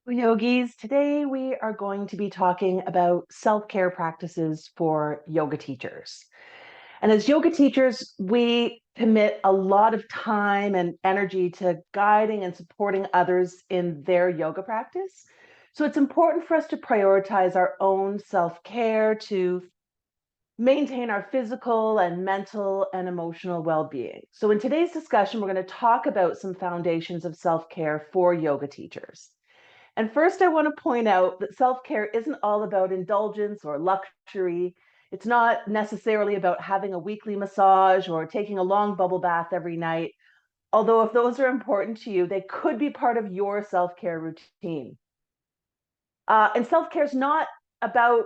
Yogis, today we are going to be talking about self-care practices for yoga teachers. And as yoga teachers, we commit a lot of time and energy to guiding and supporting others in their yoga practice. So it's important for us to prioritize our own self-care to maintain our physical and mental and emotional well-being. So in today's discussion, we're going to talk about some foundations of self-care for yoga teachers. And first, I want to point out that self care isn't all about indulgence or luxury. It's not necessarily about having a weekly massage or taking a long bubble bath every night. Although, if those are important to you, they could be part of your self care routine. And self care is not about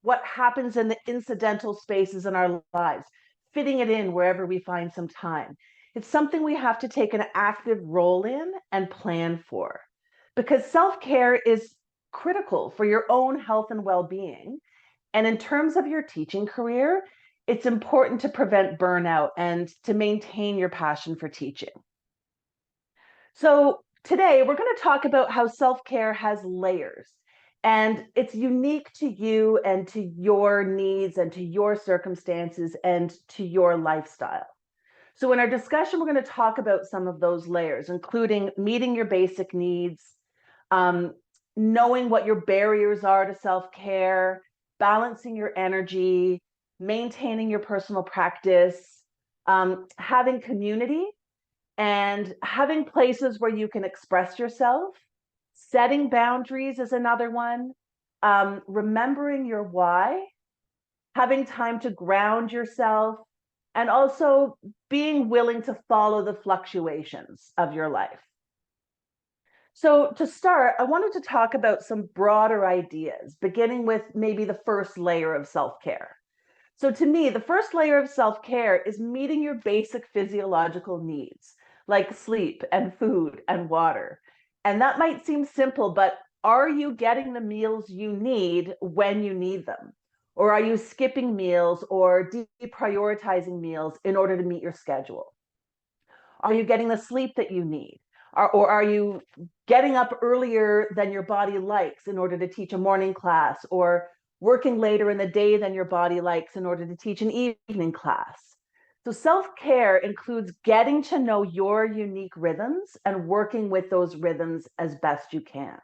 what happens in the incidental spaces in our lives, fitting it in wherever we find some time. It's something we have to take an active role in and plan for because self care is critical for your own health and well being. And in terms of your teaching career, it's important to prevent burnout and to maintain your passion for teaching. So, today we're going to talk about how self care has layers and it's unique to you and to your needs and to your circumstances and to your lifestyle. So, in our discussion, we're going to talk about some of those layers, including meeting your basic needs, um, knowing what your barriers are to self care, balancing your energy, maintaining your personal practice, having community, and having places where you can express yourself. Setting boundaries is another one. Remembering your why, having time to ground yourself, and also being willing to follow the fluctuations of your life. So, to start, I wanted to talk about some broader ideas, beginning with maybe the first layer of self care. So, to me, the first layer of self care is meeting your basic physiological needs, like sleep and food and water. And that might seem simple, but are you getting the meals you need when you need them? Or are you skipping meals or deprioritizing meals in order to meet your schedule? Are you getting the sleep that you need? Or are you getting up earlier than your body likes in order to teach a morning class, or working later in the day than your body likes in order to teach an evening class? So, self care includes getting to know your unique rhythms and working with those rhythms as best you can.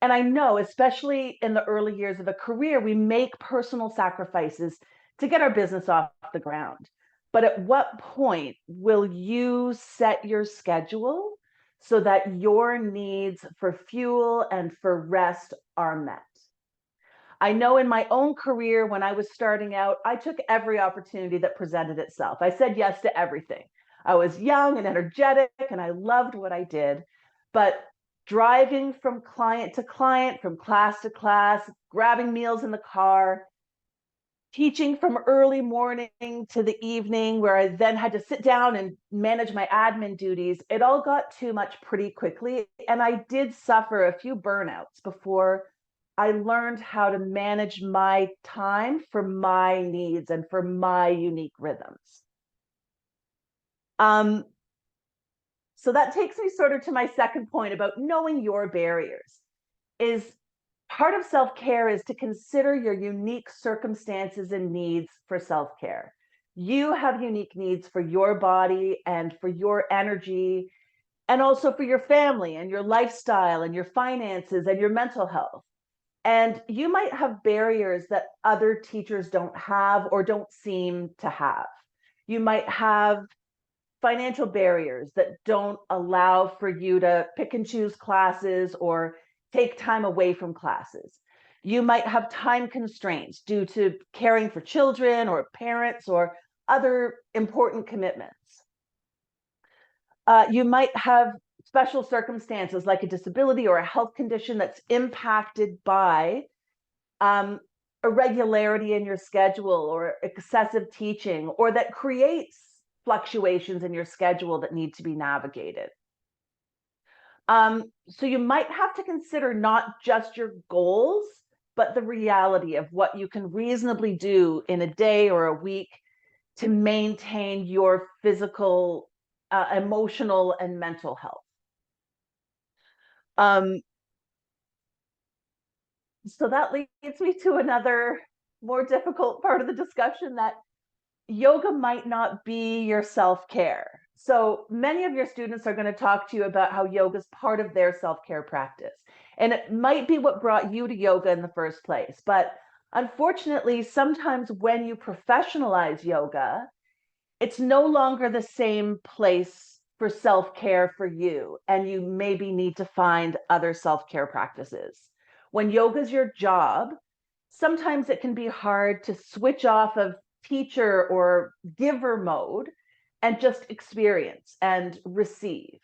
And I know, especially in the early years of a career, we make personal sacrifices to get our business off the ground. But at what point will you set your schedule so that your needs for fuel and for rest are met? I know in my own career, when I was starting out, I took every opportunity that presented itself. I said yes to everything. I was young and energetic and I loved what I did. But driving from client to client, from class to class, grabbing meals in the car, teaching from early morning to the evening, where I then had to sit down and manage my admin duties, it all got too much pretty quickly. And I did suffer a few burnouts before I learned how to manage my time for my needs and for my unique rhythms. Um, so that takes me sort of to my second point about knowing your barriers. Is part of self-care is to consider your unique circumstances and needs for self-care. You have unique needs for your body and for your energy, and also for your family and your lifestyle and your finances and your mental health. And you might have barriers that other teachers don't have or don't seem to have. You might have financial barriers that don't allow for you to pick and choose classes or take time away from classes. You might have time constraints due to caring for children or parents or other important commitments. You might have special circumstances like a disability or a health condition that's impacted by irregularity in your schedule or excessive teaching, or that creates fluctuations in your schedule that need to be navigated. So you might have to consider not just your goals, but the reality of what you can reasonably do in a day or a week to maintain your physical, emotional, and mental health. Um, so that leads me to another more difficult part of the discussion, that yoga might not be your self-care. So many of your students are going to talk to you about how yoga is part of their self-care practice. And it might be what brought you to yoga in the first place. But unfortunately, sometimes when you professionalize yoga, it's no longer the same place for self-care for you, and you maybe need to find other self-care practices. When yoga is your job, sometimes it can be hard to switch off of teacher or giver mode and just experience and receive.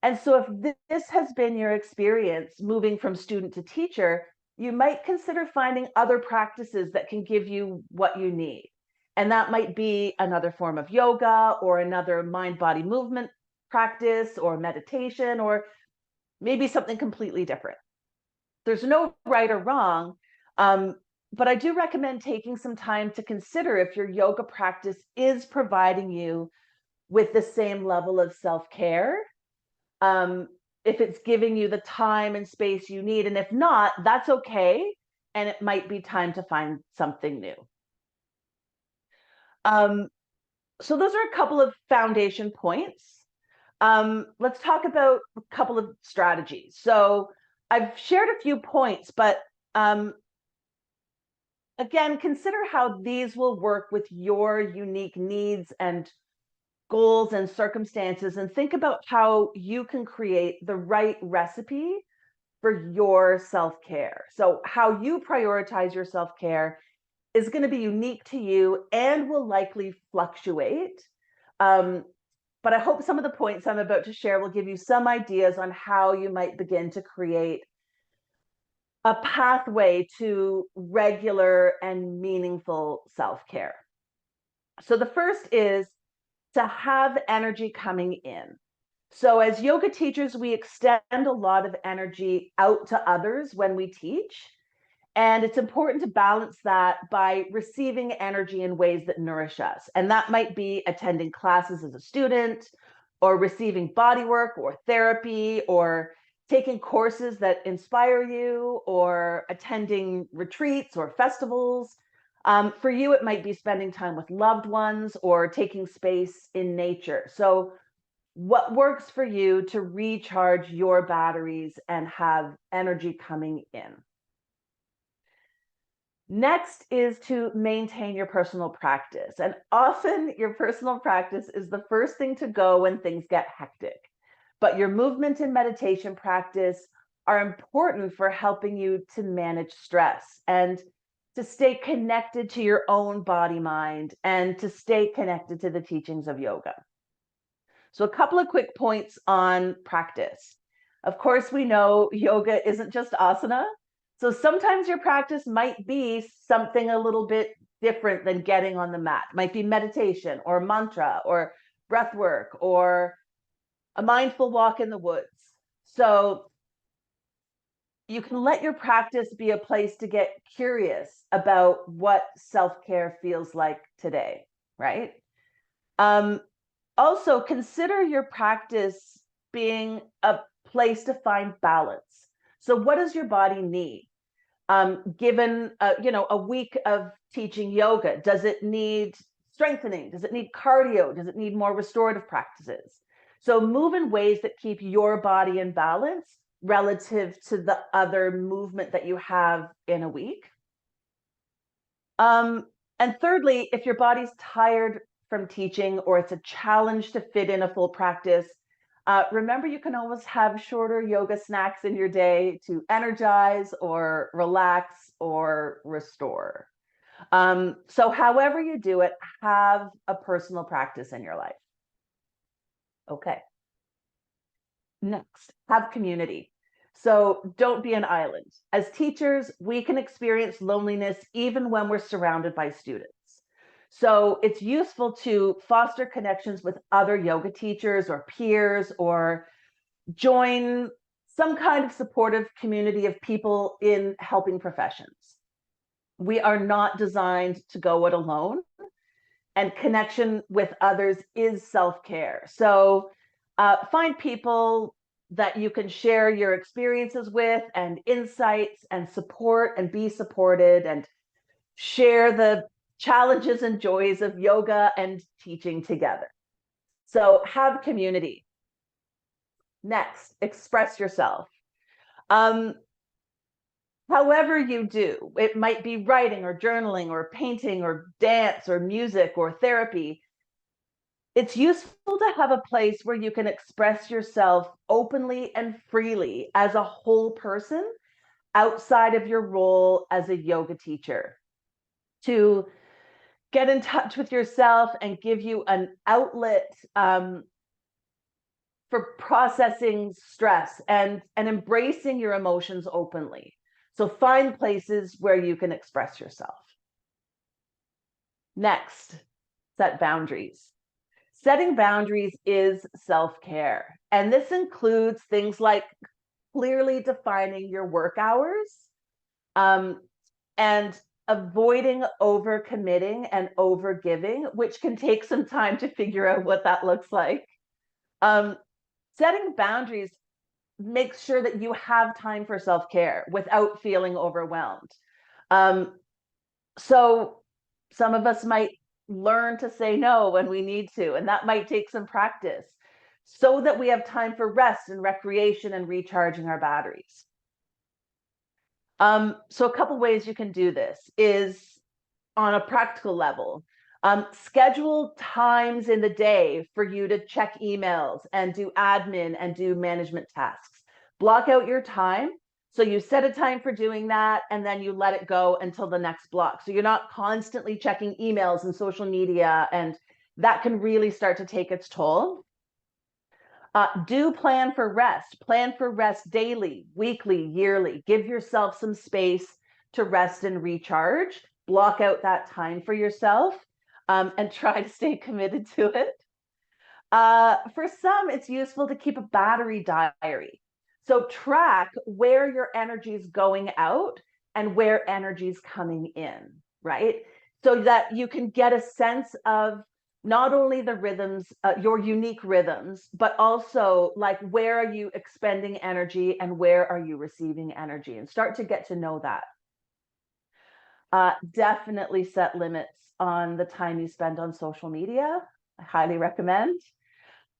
And so if this has been your experience moving from student to teacher, you might consider finding other practices that can give you what you need. And that might be another form of yoga or another mind-body movement practice or meditation, or maybe something completely different. There's no right or wrong, but I do recommend taking some time to consider if your yoga practice is providing you with the same level of self-care, if it's giving you the time and space you need. And if not, that's okay. And it might be time to find something new. So those are a couple of foundation points. Let's talk about a couple of strategies. So I've shared a few points, but again, consider how these will work with your unique needs and goals and circumstances, and think about how you can create the right recipe for your self-care. So how you prioritize your self-care is going to be unique to you and will likely fluctuate. But I hope some of the points I'm about to share will give you some ideas on how you might begin to create a pathway to regular and meaningful self-care. So the first is to have energy coming in. So as yoga teachers, we extend a lot of energy out to others when we teach. And it's important to balance that by receiving energy in ways that nourish us. And that might be attending classes as a student, or receiving body work or therapy, or taking courses that inspire you, or attending retreats or festivals. For you, it might be spending time with loved ones or taking space in nature. So what works for you to recharge your batteries and have energy coming in? Next is to maintain your personal practice. And often your personal practice is the first thing to go when things get hectic. But your movement and meditation practice are important for helping you to manage stress and to stay connected to your own body, mind, and to stay connected to the teachings of yoga. So a couple of quick points on practice. Of course, we know yoga isn't just asana. So sometimes your practice might be something a little bit different than getting on the mat. It might be meditation or mantra or breath work or a mindful walk in the woods. So you can let your practice be a place to get curious about what self-care feels like today, right? Also, consider your practice being a place to find balance. So what does your body need? Given a week of teaching yoga, does it need strengthening? Does it need cardio? Does it need more restorative practices? So move in ways that keep your body in balance relative to the other movement that you have in a week. And thirdly, if your body's tired from teaching, or it's a challenge to fit in a full practice, remember you can always have shorter yoga snacks in your day to energize or relax or restore. So however you do it, have a personal practice in your life. Okay. Next, have community. So don't be an island. As teachers, we can experience loneliness even when we're surrounded by students. So it's useful to foster connections with other yoga teachers or peers, or join some kind of supportive community of people in helping professions. We are not designed to go it alone, and connection with others is self-care. So find people that you can share your experiences with and insights and support and be supported and share the challenges and joys of yoga and teaching together. So have community. Next, express yourself. However you do, it might be writing or journaling or painting or dance or music or therapy. It's useful to have a place where you can express yourself openly and freely as a whole person outside of your role as a yoga teacher, to get in touch with yourself and give you an outlet for processing stress and embracing your emotions openly. So find places where you can express yourself. Next, set boundaries. Setting boundaries is self-care. And this includes things like clearly defining your work hours, and avoiding overcommitting and overgiving, which can take some time to figure out what that looks like. Setting boundaries makes sure that you have time for self-care without feeling overwhelmed. So some of us might learn to say no when we need to, and that might take some practice so that we have time for rest and recreation and recharging our batteries. So a couple ways you can do this is on a practical level. Schedule times in the day for you to check emails and do admin and do management tasks. Block out your time. So you set a time for doing that, and then you let it go until the next block. So you're not constantly checking emails and social media, and that can really start to take its toll. Do plan for rest. Plan for rest daily, weekly, yearly. Give yourself some space to rest and recharge. Block out that time for yourself, and try to stay committed to it. For some, it's useful to keep a battery diary. So track where your energy is going out and where energy is coming in, right? So that you can get a sense of not only the rhythms, your unique rhythms, but also like where are you expending energy and where are you receiving energy, and start to get to know that. Definitely set limits on the time you spend on social media. I highly recommend.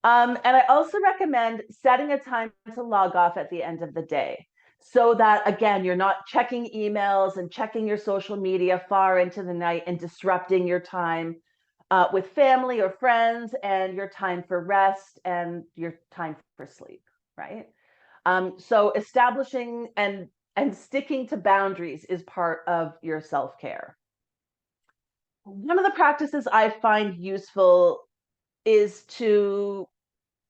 And I also recommend setting a time to log off at the end of the day, so that, again, you're not checking emails and checking your social media far into the night and disrupting your time with family or friends, and your time for rest and your time for sleep, right? So establishing and sticking to boundaries is part of your self-care. One of the practices I find useful is to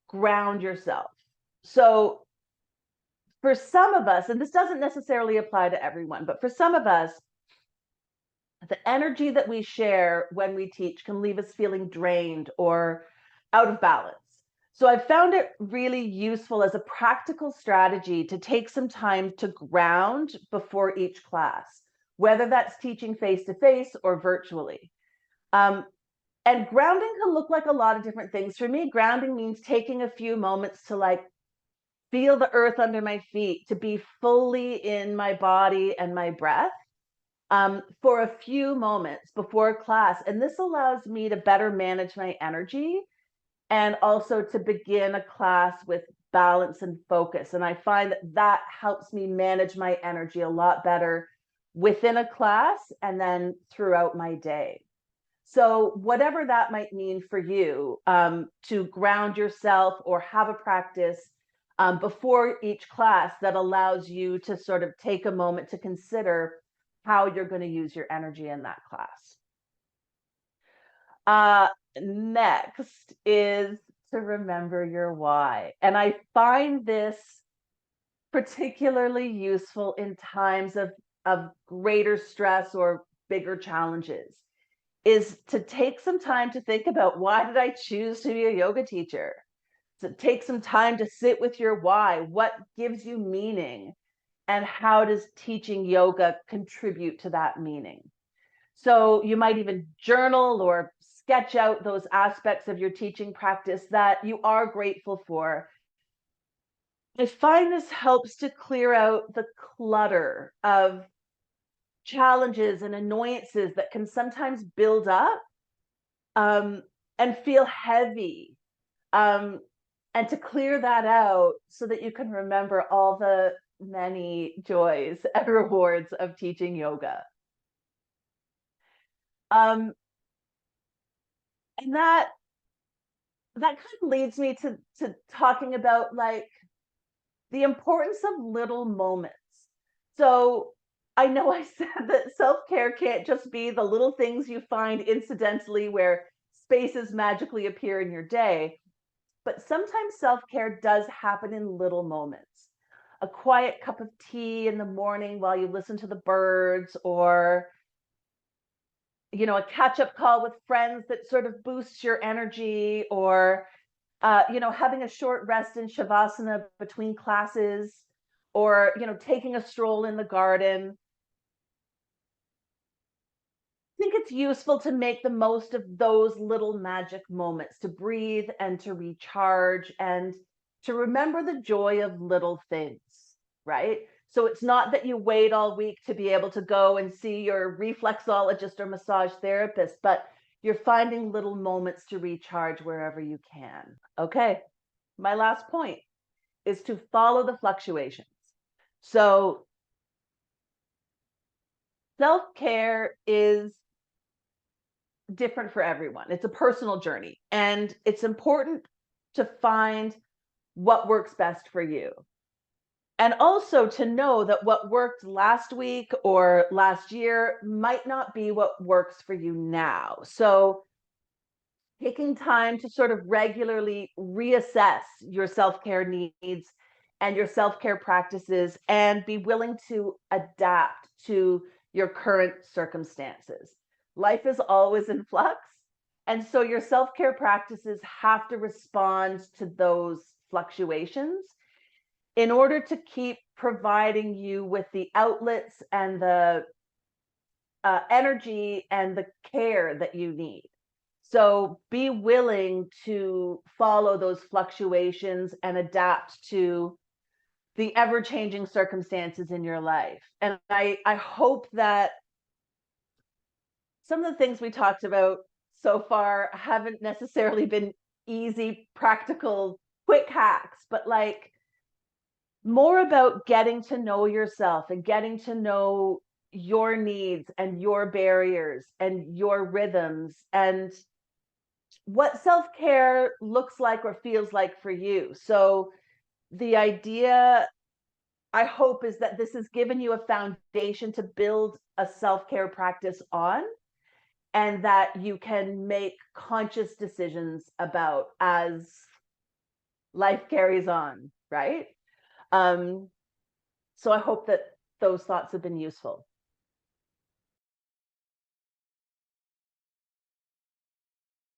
ground yourself. So for some of us, and this doesn't necessarily apply to everyone, but for some of us, the energy that we share when we teach can leave us feeling drained or out of balance. So I've found it really useful as a practical strategy to take some time to ground before each class, whether that's teaching face-to-face or virtually. And grounding can look like a lot of different things. For me, grounding means taking a few moments to like feel the earth under my feet, to be fully in my body and my breath for a few moments before class. And this allows me to better manage my energy and also to begin a class with balance and focus. And I find that that helps me manage my energy a lot better within a class and then throughout my day. So whatever that might mean for you, to ground yourself or have a practice before each class that allows you to sort of take a moment to consider how you're going to use your energy in that class. Next is to remember your why. And I find this particularly useful in times of greater stress or bigger challenges, is to take some time to think about, why did I choose to be a yoga teacher? To take some time to sit with your why. What gives you meaning? And how does teaching yoga contribute to that meaning? So you might even journal or sketch out those aspects of your teaching practice that you are grateful for. I find this helps to clear out the clutter of challenges and annoyances that can sometimes build up, um, and feel heavy, um, and to clear that out so that you can remember all the many joys and rewards of teaching yoga. Um, and that kind of leads me to talking about like the importance of little moments. So I know I said that self-care can't just be the little things you find incidentally where spaces magically appear in your day, but sometimes self-care does happen in little moments. A quiet cup of tea in the morning while you listen to the birds, or a catch-up call with friends that sort of boosts your energy, or having a short rest in shavasana between classes, or taking a stroll in the garden. I think it's useful to make the most of those little magic moments, to breathe and to recharge and to remember the joy of little things, right? So it's not that you wait all week to be able to go and see your reflexologist or massage therapist, but you're finding little moments to recharge wherever you can. Okay, my last point is to follow the fluctuations. So self-care is different for everyone. It's a personal journey, and it's important to find what works best for you. And also to know that what worked last week or last year might not be what works for you now. So taking time to sort of regularly reassess your self-care needs and your self-care practices, and be willing to adapt to your current circumstances. Life is always in flux, and so your self-care practices have to respond to those fluctuations in order to keep providing you with the outlets and the energy and the care that you need. So be willing to follow those fluctuations and adapt to the ever changing circumstances in your life. And I hope that some of the things we talked about so far haven't necessarily been easy, practical, quick hacks, but like more about getting to know yourself and getting to know your needs and your barriers and your rhythms, and what self-care looks like or feels like for you. So the idea, I hope, is that this has given you a foundation to build a self-care practice on, and that you can make conscious decisions about as life carries on, right? So I hope that those thoughts have been useful.